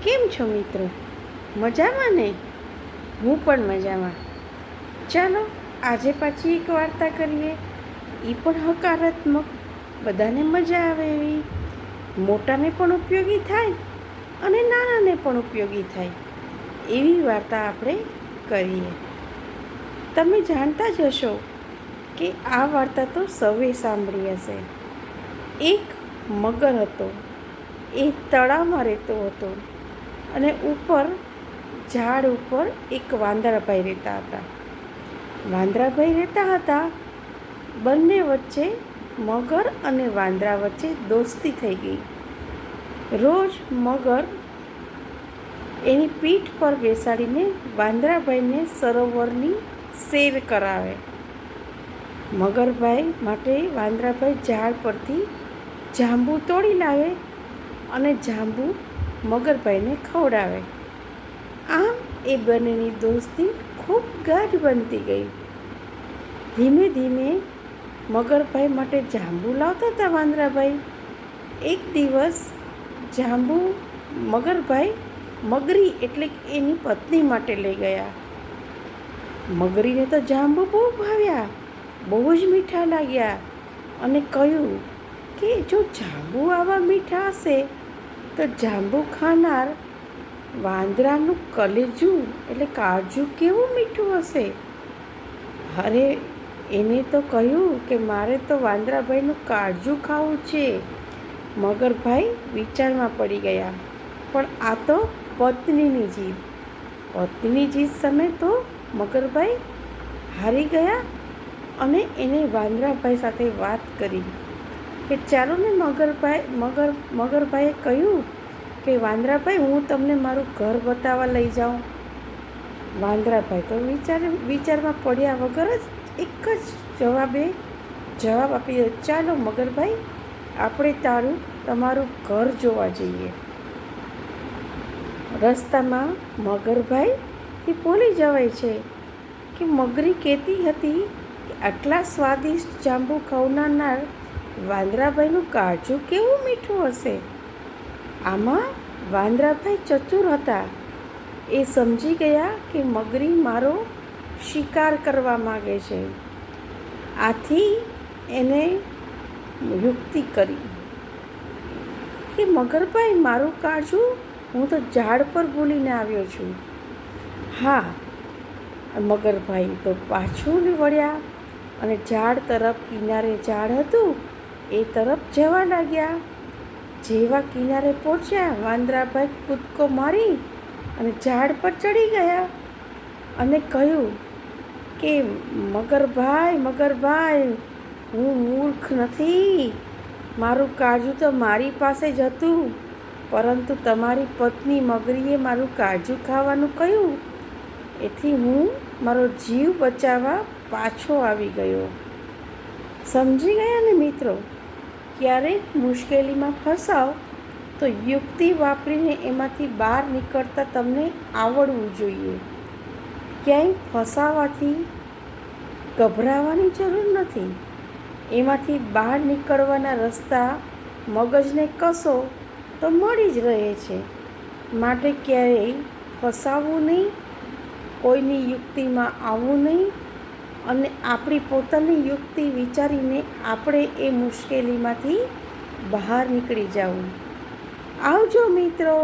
કેમ છો મિત્રો? મજામાં ને? હું પણ મજામાં. ચાલો આજે પાછી એક વાર્તા કરીએ. એ પણ હકારાત્મક, બધાને મજા આવે એવી, મોટાને પણ ઉપયોગી થાય અને નાનાને પણ ઉપયોગી થાય એવી વાર્તા આપણે કરીએ. તમે જાણતા જ હશો કે આ વાર્તા તો સૌએ સાંભળી હશે. એક મગર હતો. એ તળાવમાં રહેતો હતો અને ઉપર ઝાડ ઉપર એક વાંદરાભાઈ રહેતા હતા. વાંદરાભાઈ રહેતા હતા. બંને વચ્ચે, મગર અને વાંદરા વચ્ચે દોસ્તી થઈ ગઈ. રોજ મગર એની પીઠ પર બેસાડીને વાંદરાભાઈને સરોવરની સૈર કરાવે. મગરભાઈ માટે વાંદરાભાઈ ઝાડ પરથી જાંબુ તોડી લાવે અને જાંબુ મગરભાઈને ખવડાવે. આમ એ બંનેની દોસ્તી ખૂબ ગાઢ બનતી ગઈ. ધીમે ધીમે મગરભાઈ માટે જાંબુ લાવતા હતા વાંદરાભાઈ. એક દિવસ જાંબુ મગરભાઈ મગરી એટલે એની પત્ની માટે લઈ ગયા. મગરીને તો જાંબુ બહુ ભાવ્યા, બહુ જ મીઠા લાગ્યા અને કહ્યું કે જો જાંબુ આવા મીઠા હશે તો જાંબુ ખાનાર વાંદરાનું કલેજું એટલે કાળજું કેવું મીઠું હશે. અરે એને તો કહ્યું કે મારે તો વાંદરાભાઈનું કાળજું ખાવું છે. મગરભાઈ વિચારમાં પડી ગયા. પણ આ તો પત્નીની જીદ. પત્નીની જીદ સામે તો મગરભાઈ હારી ગયા અને એને વાંદરાભાઈ સાથે વાત કરી કે ચાલો ને મગરભાઈએ કહ્યું કે વાંદરાભાઈ હું તમને મારું ઘર બતાવવા લઈ જાઉં. વાંદરાભાઈ તો વિચારમાં પડ્યા વગર જ એક જ જવાબ આપી દીધો, ચાલો મગરભાઈ આપણે તમારું ઘર જોવા જઈએ. રસ્તામાં મગરભાઈથી ભૂલી જવાય છે કે મગરી કહેતી હતી કે આટલા સ્વાદિષ્ટ જાંબુ ખવડાવનાર વાંદરાભાઈનું કાળજું કેવું મીઠું હશે. આમાં વાંદરાભાઈ ચતુર હતા. એ સમજી ગયા કે મગરી મારો શિકાર કરવા માગે છે. આથી એને યુક્તિ કરી કે મગરભાઈ મારું કાળજું હું તો ઝાડ પર ભૂલીને આવ્યો છું. હા, મગરભાઈ તો પાછું વળ્યા અને ઝાડ તરફ, કિનારે ઝાડ હતું એ તરફ જવા લાગ્યા. જેવા કિનારે પહોંચ્યા વાંદરાભાઈ કૂદકો મારી અને ઝાડ પર ચડી ગયા અને કહ્યું કે મગરભાઈ હું મૂર્ખ નથી. મારું કાળજું તો મારી પાસે જ હતું, પરંતુ તમારી પત્ની મગરીએ મારું કાળજું ખાવાનું કહ્યું, એથી હું મારો જીવ બચાવવા પાછો આવી ગયો. સમજી ગયા ને મિત્રો? ક્યારેક મુશ્કેલીમાં ફસાવ તો યુક્તિ વાપરીને એમાંથી બહાર નીકળતા તમને આવડવું જોઈએ. ક્યાંય ફસાવાથી ગભરાવાની જરૂર નથી. એમાંથી બહાર નીકળવાના રસ્તા મગજને કસો તો મળી જ રહે છે. માટે ક્યારેય ફસાવવું નહીં, કોઈની યુક્તિમાં આવવું નહીં અને આપણી પોતાની યુક્તિ વિચારીને આપણે એ મુશ્કેલીમાંથી બહાર નીકળી જવું. આવજો મિત્રો.